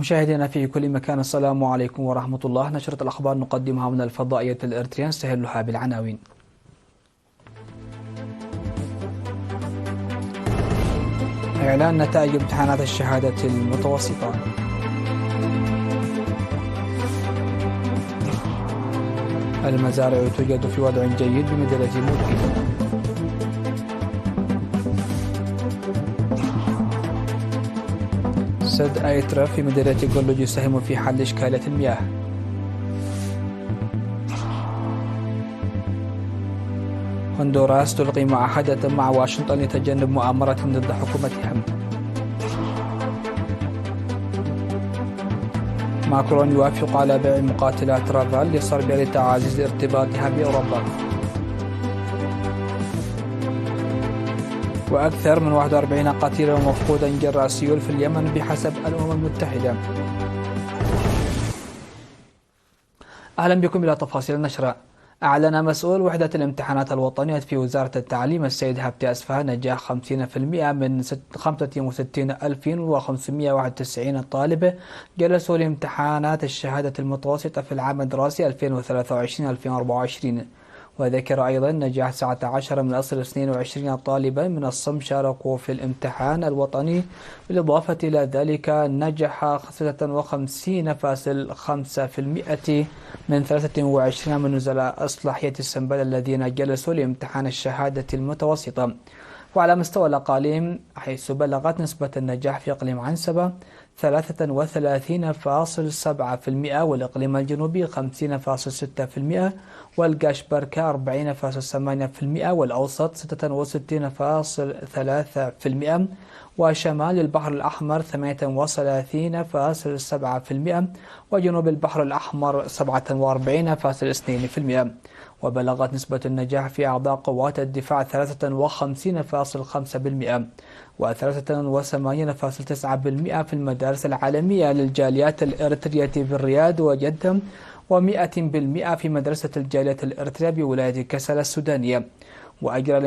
مشاهدينا في كل مكان، السلام عليكم ورحمة الله. نشرة الأخبار نقدمها من الفضائية الإريترية، نستهلها بالعناوين. إعلان نتائج امتحانات الشهادة المتوسطة. المزارع توجد في وضع جيد بمدينة ملقي. سد أيترا في مدينة جولوج يساهم في حل إشكالية المياه. هندوراس تلقي معاهدة مع واشنطن لتجنب مؤامرة ضد حكومتها. ماكرون يوافق على بيع مقاتلات رافال لصربيا لتعزيز ارتباطها بأوروبا. وأكثر من 41 قتيلا ومفقودا جراء سيول في اليمن بحسب الأمم المتحدة. أهلا بكم إلى تفاصيل النشرة. أعلن مسؤول وحدة الامتحانات الوطنية في وزارة التعليم السيد هبتي أسفه نجاح 50% من 65,591 طالب جلسوا لامتحانات الشهادة المتوسطة في العام الدراسي 2023-2024. وذكر أيضا نجاح 19 من أصل 22 طالبا من الصم شاركوا في الامتحان الوطني. بالإضافة إلى ذلك نجح 56.5% من 23 من نزلاء إصلاحية السنبل الذين جلسوا لامتحان الشهادة المتوسطة. وعلى مستوى الأقاليم، حيث بلغت نسبة النجاح في إقليم عنسبة 33.7%، والإقليم الجنوبي 50.6%، والقاشبركة 40.8%، والأوسط 66.3%، وشمال البحر الأحمر 38.7%، وجنوب البحر الأحمر 47.2%. وبلغت نسبة النجاح في أعضاء قوات الدفاع 53.5%، و83.9% في المدارس العالمية للجاليات الإريترية بالرياض وجدة، و100% في مدرسة الجاليات الإريترية بولاية كسلا السودانية. وأجري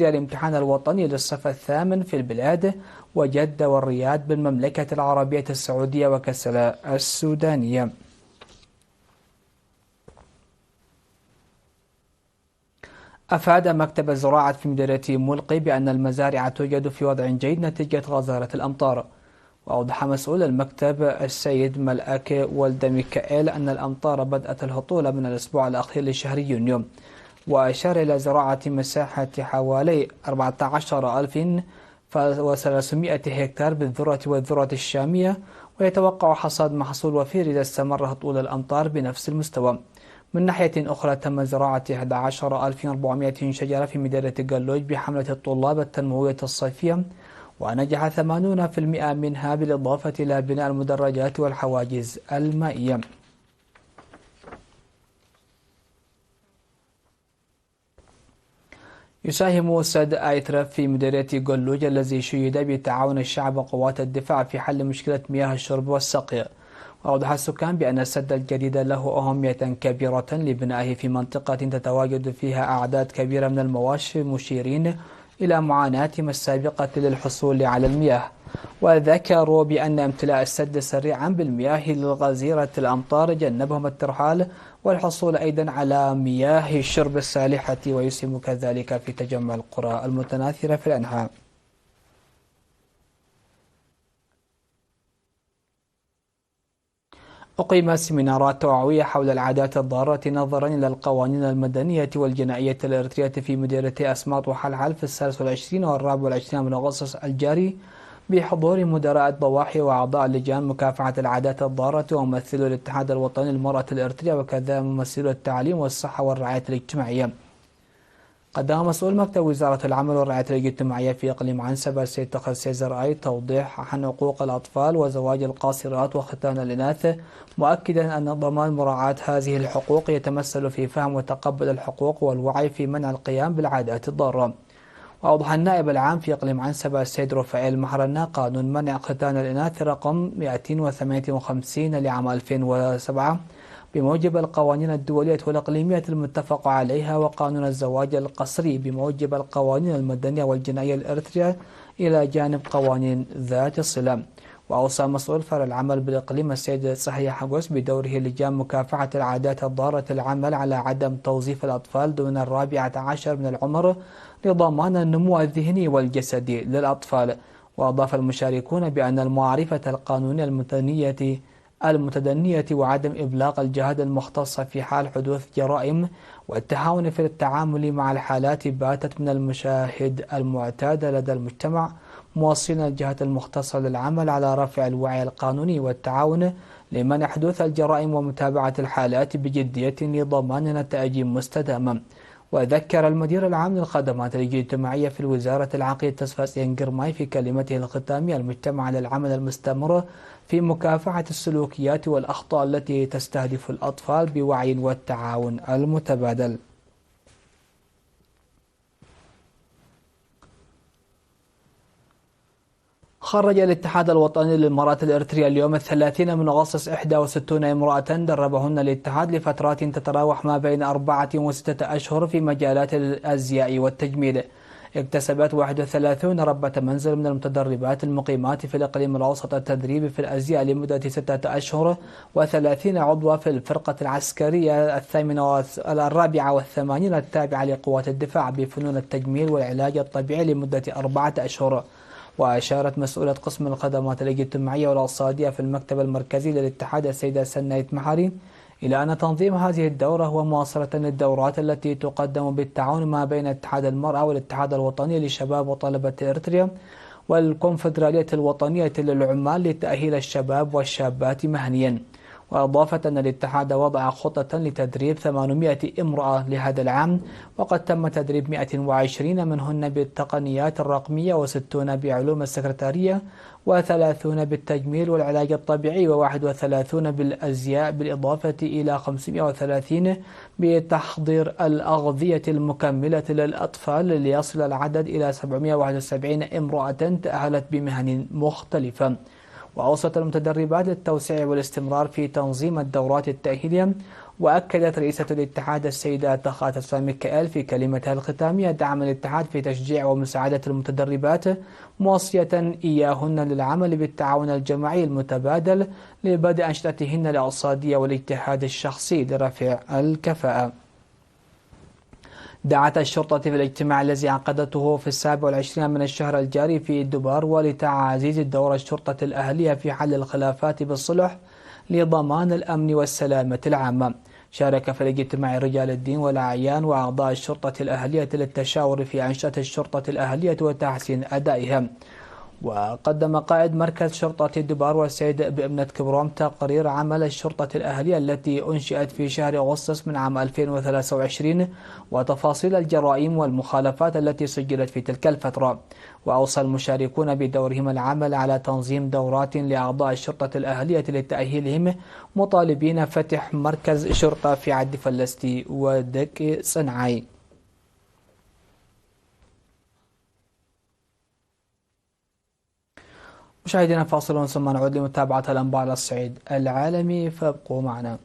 الامتحان الوطني للصف الثامن في البلاد وجدة والرياض بالمملكة العربية السعودية وكسلا السودانية. أفاد مكتب الزراعة في مديرية ملقي بأن المزارع توجد في وضع جيد نتيجة غزارة الأمطار. وأوضح مسؤول المكتب السيد ملأك ولد ميكائيل أن الأمطار بدأت الهطول من الأسبوع الأخير لشهر يونيو، وأشار إلى زراعة مساحة حوالي 14,300 هكتار بالذرة والذرة الشامية، ويتوقع حصاد محصول وفير إذا استمر هطول الأمطار بنفس المستوى. من ناحية أخرى، تم زراعة 11,400 شجرة في مدينة جلوج بحملة الطلاب التنموية الصيفية، ونجح 80% منها، بالإضافة إلى بناء المدرجات والحواجز المائية. يساهم سد أيترا في مديرية جلوج الذي شيد بتعاون الشعب وقوات الدفاع في حل مشكلة مياه الشرب والسقي. وأوضح السكان بأن السد الجديد له أهمية كبيرة لبنائه في منطقة تتواجد فيها أعداد كبيرة من المواشي، مشيرين إلى معاناتهم السابقة للحصول على المياه. وذكروا بأن امتلاء السد سريعا بالمياه لغزيرة الأمطار جنبهم الترحال والحصول أيضا على مياه الشرب الصالحة، ويسهم كذلك في تجمع القرى المتناثرة في الأنحاء. أقيمت سيمينارات توعوية حول العادات الضارة نظرا إلى القوانين المدنية والجنائية الإريترية في مديرية أسماط وحلحل في 23 و24 من أغسطس الجاري، بحضور مدراء الضواحي وأعضاء لجان مكافحة العادات الضارة وممثلو الاتحاد الوطني للمرأة الإريترية، وكذا ممثلو التعليم والصحة والرعاية الاجتماعية. قدم مسؤول مكتب وزارة العمل والرعاية الاجتماعية في إقليم عنسبة السيد تخل سيزر أي توضيح عن حقوق الأطفال وزواج القاصرات وختان الإناث، مؤكدا أن ضمان مراعاة هذه الحقوق يتمثل في فهم وتقبل الحقوق والوعي في منع القيام بالعادات الضارة. وأوضح النائب العام في إقليم عنسبة السيد رفائيل محرنا قانون منع ختان الإناث رقم 258 لعام 2007 بموجب القوانين الدولية والإقليمية المتفق عليها، وقانون الزواج القسري بموجب القوانين المدنية والجنائية الإريترية، إلى جانب قوانين ذات الصلة. وأوصى مسؤول فرع العمل بالإقليم السيد صحيح حقوس بدوره لجان مكافحة العادات الضارة العمل على عدم توظيف الأطفال دون 14 من العمر لضمان النمو الذهني والجسدي للأطفال. وأضاف المشاركون بأن المعرفة القانونية المتدنية وعدم إبلاغ الجهات المختصة في حال حدوث جرائم والتهاون في التعامل مع الحالات باتت من المشاهد المعتادة لدى المجتمع، موصين الجهات المختصة للعمل على رفع الوعي القانوني والتعاون لمنع حدوث الجرائم ومتابعة الحالات بجدية لضمان نتائج مستدامة. وذكر المدير العام للخدمات الاجتماعية في الوزارة العقيد تصفاسيان قرماي في كلمته الختامية المجتمع على العمل المستمر في مكافحة السلوكيات والأخطاء التي تستهدف الأطفال بوعي والتعاون المتبادل. خرج الاتحاد الوطني للمرأة الإريترية اليوم 30 من أغسطس 61 امرأة دربهن الاتحاد لفترات تتراوح ما بين 4 و6 أشهر في مجالات الأزياء والتجميل. اكتسبت 31 ربة منزل من المتدربات المقيمات في الإقليم الأوسط التدريب في الأزياء لمدة 6 أشهر، و30 عضوا في الفرقة العسكرية 84 التابعة لقوات الدفاع بفنون التجميل والعلاج الطبيعي لمدة 4 أشهر. وأشارت مسؤولة قسم الخدمات الاجتماعية والاقتصادية في المكتب المركزي للاتحاد السيدة سنايت محاري إلى أن تنظيم هذه الدورة هو مواصلة للدورات التي تقدم بالتعاون ما بين اتحاد المرأة والاتحاد الوطني لشباب وطلبة إريتريا والكونفدرالية الوطنية للعمال لتأهيل الشباب والشابات مهنيا. وأضافت أن الاتحاد وضع خطة لتدريب 800 امرأة لهذا العام، وقد تم تدريب 120 منهن بالتقنيات الرقمية و60 بعلوم السكرتارية و30 بالتجميل والعلاج الطبيعي و31 بالأزياء، بالإضافة إلى 530 بتحضير الأغذية المكملة للأطفال ليصل العدد إلى 771 امرأة تأهلت بمهن مختلفة. وأوصت المتدربات للتوسيع والاستمرار في تنظيم الدورات التأهيلية. وأكدت رئيسة الاتحاد السيدة تخات ساميكائيل في كلمتها الختامية دعم الاتحاد في تشجيع ومساعدة المتدربات، موصية إياهن للعمل بالتعاون الجماعي المتبادل لبدء أنشطتهن الاقتصادية والاجتهاد الشخصي لرفع الكفاءة. دعت الشرطة في الاجتماع الذي عقدته في 27 من الشهر الجاري في دبار ولتعزيز الدور الشرطة الأهلية في حل الخلافات بالصلح لضمان الأمن والسلامة العامة. شارك في الاجتماع رجال الدين والأعيان وأعضاء الشرطة الأهلية للتشاور في أنشطة الشرطة الأهلية وتحسين أدائها. وقدم قائد مركز شرطة دبار والسيد بإمنة كبروم تقرير عمل الشرطة الأهلية التي أنشئت في شهر أغسطس من عام 2023 وتفاصيل الجرائم والمخالفات التي سجلت في تلك الفترة. وأوصى المشاركون بدورهم العمل على تنظيم دورات لأعضاء الشرطة الأهلية لتأهيلهم، مطالبين فتح مركز شرطة في عد فلسطي ودك صنعاء. مشاهدينا فاصل ثم نعود لمتابعة الأنباء على الصعيد العالمي، فابقوا معنا.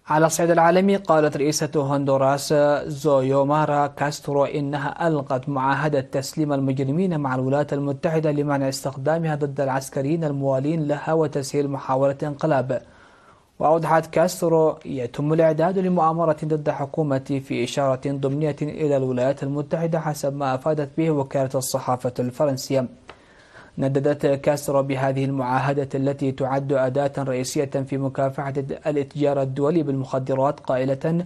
على الصعيد العالمي، قالت رئيسة هندوراس زويومارا كاسترو إنها ألغت معاهدة تسليم المجرمين مع الولايات المتحدة لمنع استخدامها ضد العسكريين الموالين لها وتسهيل محاولة انقلاب. وأوضحت كاسترو يتم الإعداد لمؤامرة ضد حكومتي في إشارة ضمنية إلى الولايات المتحدة حسب ما أفادت به وكالة الصحافة الفرنسية. نددت كاسترو بهذه المعاهدة التي تعد أداة رئيسية في مكافحة الاتجار الدولي بالمخدرات، قائلة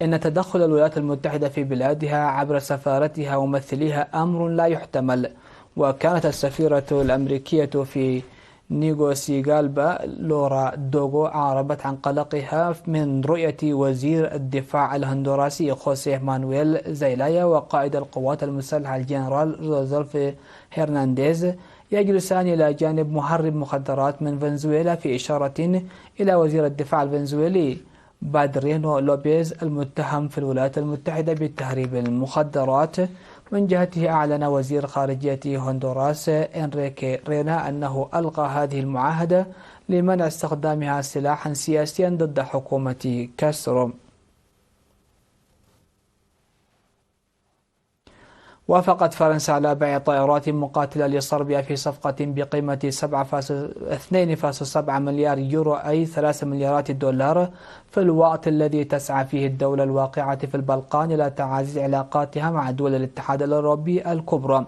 إن تدخل الولايات المتحدة في بلادها عبر سفارتها وممثليها أمر لا يحتمل. وكانت السفيرة الأمريكية في نيغوسيغالبا لورا دوغو عربت عن قلقها من رؤية وزير الدفاع الهندوراسي خوسيه مانويل زيلايا وقائد القوات المسلحة الجنرال روزولف هرنانديز يجلسان إلى جانب مهرب مخدرات من فنزويلا، في إشارة إلى وزير الدفاع الفنزويلي بادرينو لوبيز المتهم في الولايات المتحدة بتهريب المخدرات. من جهته أعلن وزير خارجية هندوراس إنريكي رينا أنه ألغى هذه المعاهدة لمنع استخدامها سلاحا سياسيا ضد حكومة كاسترو. وافقت فرنسا على بيع طائرات مقاتلة لصربيا في صفقة بقيمة 2.7 مليار يورو أي 3 مليارات دولار في الوقت الذي تسعى فيه الدولة الواقعة في البلقان إلى تعزيز علاقاتها مع دول الاتحاد الأوروبي الكبرى.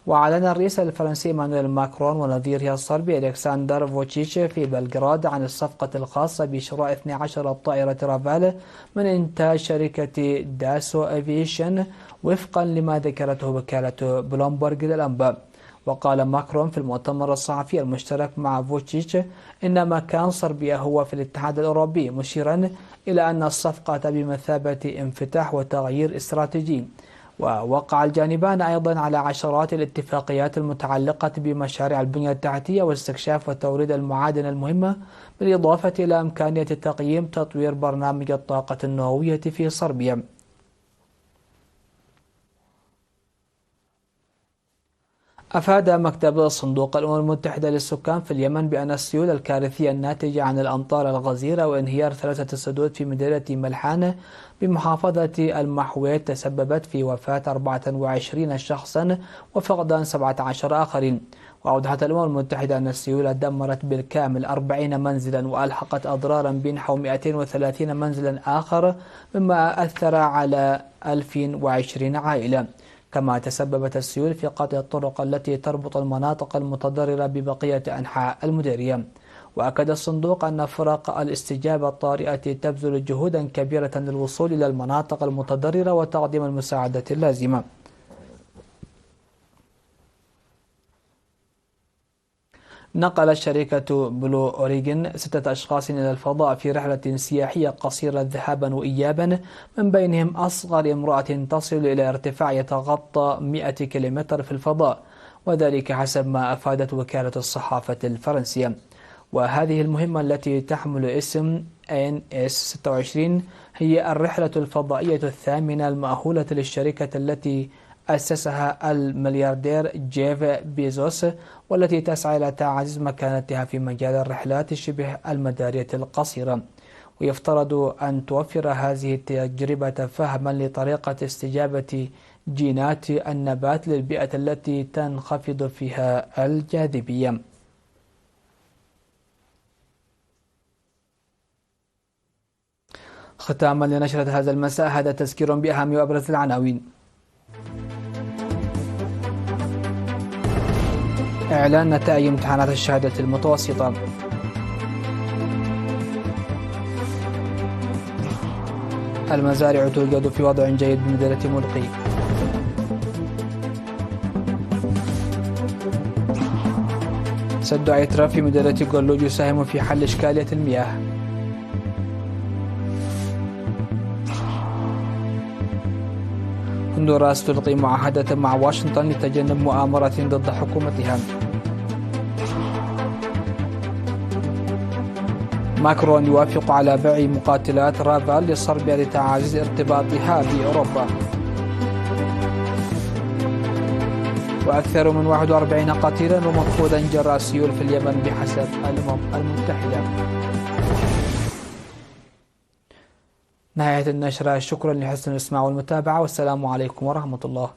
وأعلن الرئيس الفرنسي إيمانويل ماكرون ونظيره الصربي ألكسندر فوتشيتش في بلغراد عن الصفقة الخاصة بشراء 12 طائرة رافال من إنتاج شركة داسو أفيشن وفقا لما ذكرته وكالة بلومبرغ للأنباء. وقال ماكرون في المؤتمر الصحفي المشترك مع فوتشيتش إن مكان صربيا هو في الاتحاد الأوروبي، مشيرا إلى أن الصفقة بمثابة انفتاح وتغيير استراتيجي. ووقع الجانبان أيضا على عشرات الاتفاقيات المتعلقة بمشاريع البنية التحتية واستكشاف وتوريد المعادن المهمة، بالإضافة إلى إمكانية تقييم تطوير برنامج الطاقة النووية في صربيا. أفاد مكتب صندوق الأمم المتحدة للسكان في اليمن بأن السيول الكارثية الناتجة عن الأمطار الغزيرة وانهيار 3 سدود في مدينة ملحانة بمحافظة المحويت تسببت في وفاة 24 شخصا وفقدان 17 آخرين. وأوضحت الأمم المتحدة أن السيول دمرت بالكامل 40 منزلا وألحقت أضرارا بنحو 230 منزلا آخر، مما أثر على 1020 عائلة. كما تسببت السيول في قطع الطرق التي تربط المناطق المتضررة ببقية أنحاء المديرية. وأكد الصندوق أن فرق الاستجابة الطارئة تبذل جهودا كبيرة للوصول إلى المناطق المتضررة وتقديم المساعدة اللازمة. نقلت شركة بلو أوريجن 6 أشخاص إلى الفضاء في رحلة سياحية قصيرة ذهابا وإيابا، من بينهم أصغر امرأة تصل إلى ارتفاع يتغطى 100 كيلومتر في الفضاء، وذلك حسب ما أفادت وكالة الصحافة الفرنسية. وهذه المهمة التي تحمل اسم NS-26 هي الرحلة الفضائية الثامنة المأهولة للشركة التي أسسها الملياردير جيف بيزوس، والتي تسعى إلى تعزيز مكانتها في مجال الرحلات شبه المدارية القصيرة. ويفترض أن توفر هذه التجربة فهما لطريقة استجابة جينات النبات للبيئة التي تنخفض فيها الجاذبية. ختاما لنشرة هذا المساء، هذا تذكير بأهم وأبرز العناوين. إعلان نتائج امتحانات الشهادة المتوسطة. المزارع توجد في وضع جيد بمدينة ملقي. سد عترة في مدينة قلوج يساهم في حل إشكالية المياه. هندوراس تلقي معاهدة مع واشنطن لتجنب مؤامرة ضد حكومتها. ماكرون يوافق على بيع مقاتلات رافال لصربيا لتعزيز ارتباطها بأوروبا. وأكثر من 41 قتيلا ومفقودا جراء سيول في اليمن بحسب الأمم المتحدة. نهاية النشرة، شكرا لحسن الاستماع والمتابعة، والسلام عليكم ورحمة الله.